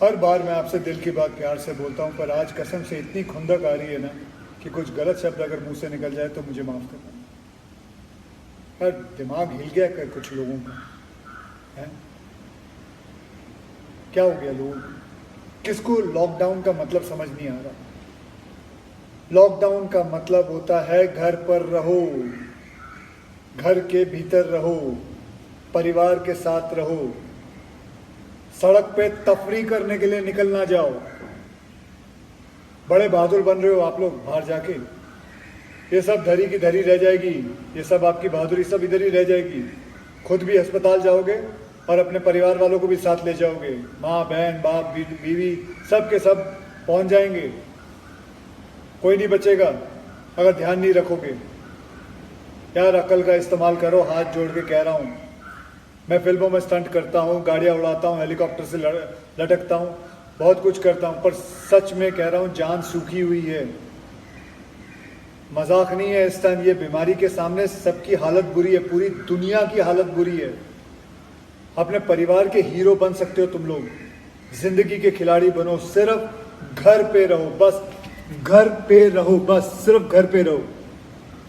हर बार मैं आपसे दिल की बात प्यार से बोलता हूँ, पर आज कसम से इतनी खुंदक आ रही है ना कि कुछ गलत शब्द अगर मुंह से निकल जाए तो मुझे माफ़ करना। पर दिमाग हिल गया कर कुछ लोगों का है। क्या हो गया लोगों को? किसको लॉकडाउन का मतलब समझ नहीं आ रहा? लॉकडाउन का मतलब होता है घर पर रहो, घर के भीतर रहो, परिवार के साथ रहो, सड़क पे तफरी करने के लिए निकल ना जाओ। बड़े बहादुर बन रहे हो आप लोग बाहर जाके, ये सब धरी की धरी रह जाएगी, ये सब आपकी बहादुरी सब इधर ही रह जाएगी। खुद भी अस्पताल जाओगे और अपने परिवार वालों को भी साथ ले जाओगे, माँ बहन बाप बीवी सब के सब पहुंच जाएंगे। कोई नहीं बचेगा अगर ध्यान नहीं रखोगे। यार अकल का इस्तेमाल करो, हाथ जोड़ के कह रहा हूँ। मैं फिल्मों में स्टंट करता हूँ, गाड़ियाँ उड़ाता हूँ, हेलीकॉप्टर से लटकता हूँ, बहुत कुछ करता हूँ, पर सच में कह रहा हूँ जान सूखी हुई है। मजाक नहीं है इस टाइम। ये बीमारी के सामने सबकी हालत बुरी है, पूरी दुनिया की हालत बुरी है। अपने परिवार के हीरो बन सकते हो तुम लोग, जिंदगी के खिलाड़ी बनो। सिर्फ घर पे रहो, बस घर पे रहो, बस सिर्फ घर पे रहो।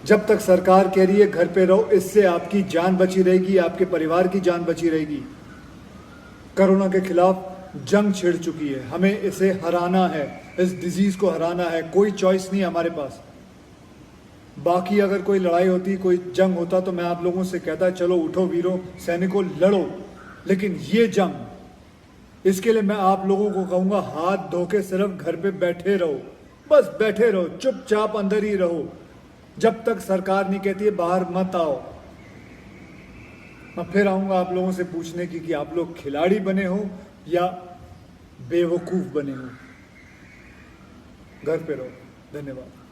जब तक सरकार कह रही है घर पे रहो, इससे आपकी जान बची रहेगी, आपके परिवार की जान बची रहेगी। कोरोना के खिलाफ जंग छिड़ चुकी है, हमें इसे हराना है, इस डिजीज को हराना है। कोई चॉइस नहीं हमारे पास। बाकी अगर कोई लड़ाई होती, कोई जंग होता तो मैं आप लोगों से कहता चलो उठो वीरों, सैनिकों लड़ो। लेकिन ये जंग, इसके लिए मैं आप लोगों को कहूंगा हाथ धो के सिर्फ घर पे बैठे रहो, बस बैठे रहो, चुपचाप अंदर ही रहो जब तक सरकार नहीं कहती है बाहर मत आओ। मैं फिर आऊंगा आप लोगों से पूछने की कि आप लोग खिलाड़ी बने हो या बेवकूफ बने हो। घर पे रहो। धन्यवाद।